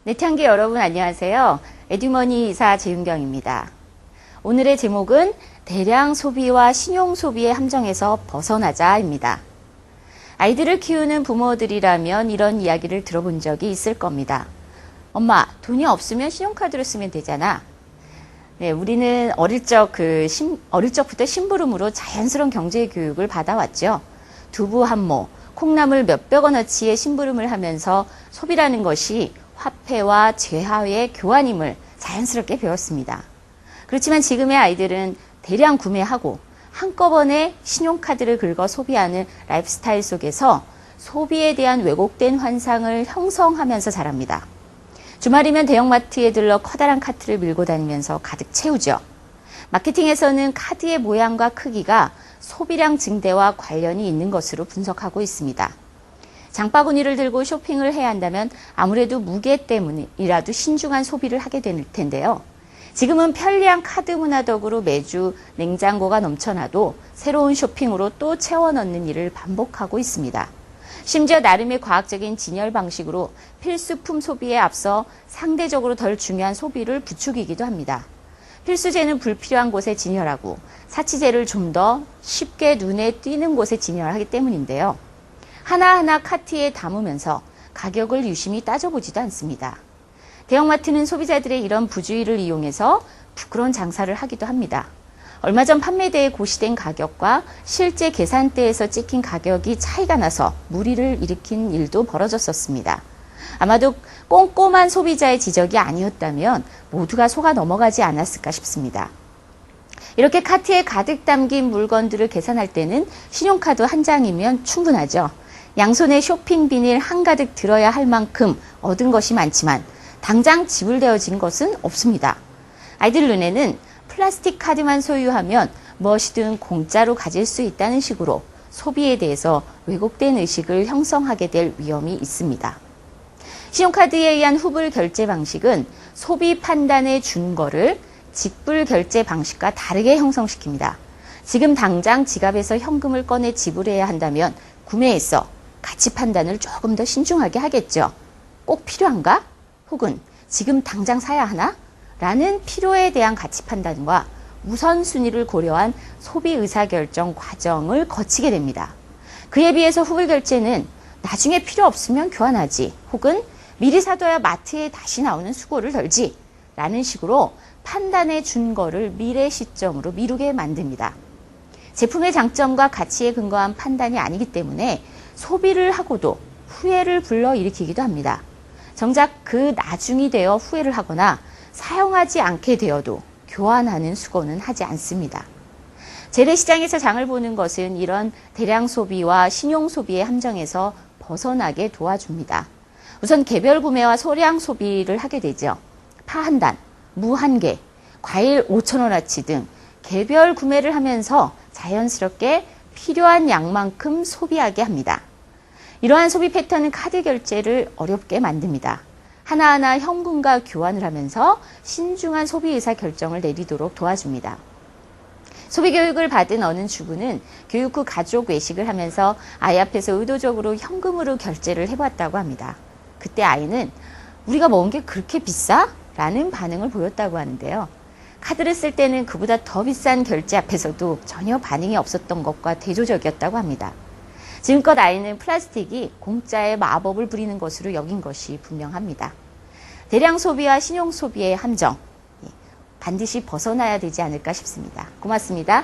내창기 여러분 안녕하세요. 에듀머니 이사 재윤경입니다. 오늘의 제목은 대량 소비와 신용 소비의 함정에서 벗어나자입니다. 아이들을 키우는 부모들이라면 이런 이야기를 들어본 적이 있을 겁니다. 엄마, 돈이 없으면 신용카드로 쓰면 되잖아. 네, 우리는 어릴 적부터 심부름으로 자연스러운 경제 교육을 받아왔죠. 두부 한 모, 콩나물 몇백 원어치의 심부름을 하면서 소비라는 것이 화폐와 재화의 교환임을 자연스럽게 배웠습니다. 그렇지만 지금의 아이들은 대량 구매하고 한꺼번에 신용카드를 긁어 소비하는 라이프 스타일 속에서 소비에 대한 왜곡된 환상을 형성하면서 자랍니다. 주말이면 대형마트에 들러 커다란 카트를 밀고 다니면서 가득 채우죠. 마케팅에서는 카드의 모양과 크기가 소비량 증대와 관련이 있는 것으로 분석하고 있습니다. 장바구니를 들고 쇼핑을 해야 한다면 아무래도 무게 때문이라도 신중한 소비를 하게 될 텐데요. 지금은 편리한 카드 문화덕으로 매주 냉장고가 넘쳐나도 새로운 쇼핑으로 또 채워 넣는 일을 반복하고 있습니다. 심지어 나름의 과학적인 진열 방식으로 필수품 소비에 앞서 상대적으로 덜 중요한 소비를 부추기기도 합니다. 필수재는 불필요한 곳에 진열하고 사치재를 좀 더 쉽게 눈에 띄는 곳에 진열하기 때문인데요. 하나하나 카트에 담으면서 가격을 유심히 따져보지도 않습니다. 대형마트는 소비자들의 이런 부주의를 이용해서 부끄러운 장사를 하기도 합니다. 얼마 전 판매대에 고시된 가격과 실제 계산대에서 찍힌 가격이 차이가 나서 물의를 일으킨 일도 벌어졌었습니다. 아마도 꼼꼼한 소비자의 지적이 아니었다면 모두가 속아 넘어가지 않았을까 싶습니다. 이렇게 카트에 가득 담긴 물건들을 계산할 때는 신용카드 한 장이면 충분하죠. 양손에 쇼핑 비닐 한가득 들어야 할 만큼 얻은 것이 많지만 당장 지불되어진 것은 없습니다. 아이들 눈에는 플라스틱 카드만 소유하면 무엇이든 공짜로 가질 수 있다는 식으로 소비에 대해서 왜곡된 의식을 형성하게 될 위험이 있습니다. 신용카드에 의한 후불 결제 방식은 소비 판단의 준거를 직불 결제 방식과 다르게 형성시킵니다. 지금 당장 지갑에서 현금을 꺼내 지불해야 한다면 구매에서 가치 판단을 조금 더 신중하게 하겠죠. 꼭 필요한가? 혹은 지금 당장 사야 하나? 라는 필요에 대한 가치 판단과 우선순위를 고려한 소비 의사결정 과정을 거치게 됩니다. 그에 비해서 후불 결제는 나중에 필요 없으면 교환하지, 혹은 미리 사둬야 마트에 다시 나오는 수고를 덜지 라는 식으로 판단의 준거를 미래 시점으로 미루게 만듭니다. 제품의 장점과 가치에 근거한 판단이 아니기 때문에 소비를 하고도 후회를 불러일으키기도 합니다. 정작 그 나중이 되어 후회를 하거나 사용하지 않게 되어도 교환하는 수고는 하지 않습니다. 재래시장에서 장을 보는 것은 이런 대량 소비와 신용 소비의 함정에서 벗어나게 도와줍니다. 우선 개별 구매와 소량 소비를 하게 되죠. 파 한 단, 무 한 개, 과일 5,000원어치 등 개별 구매를 하면서 자연스럽게 필요한 양만큼 소비하게 합니다. 이러한 소비 패턴은 카드 결제를 어렵게 만듭니다. 하나하나 현금과 교환을 하면서 신중한 소비 의사 결정을 내리도록 도와줍니다. 소비 교육을 받은 어느 주부는 교육 후 가족 외식을 하면서 아이 앞에서 의도적으로 현금으로 결제를 해봤다고 합니다. 그때 아이는 우리가 먹은 게 그렇게 비싸? 라는 반응을 보였다고 하는데요. 카드를 쓸 때는 그보다 더 비싼 결제 앞에서도 전혀 반응이 없었던 것과 대조적이었다고 합니다. 지금껏 아이는 플라스틱이 공짜의 마법을 부리는 것으로 여긴 것이 분명합니다. 대량 소비와 신용 소비의 함정, 반드시 벗어나야 되지 않을까 싶습니다. 고맙습니다.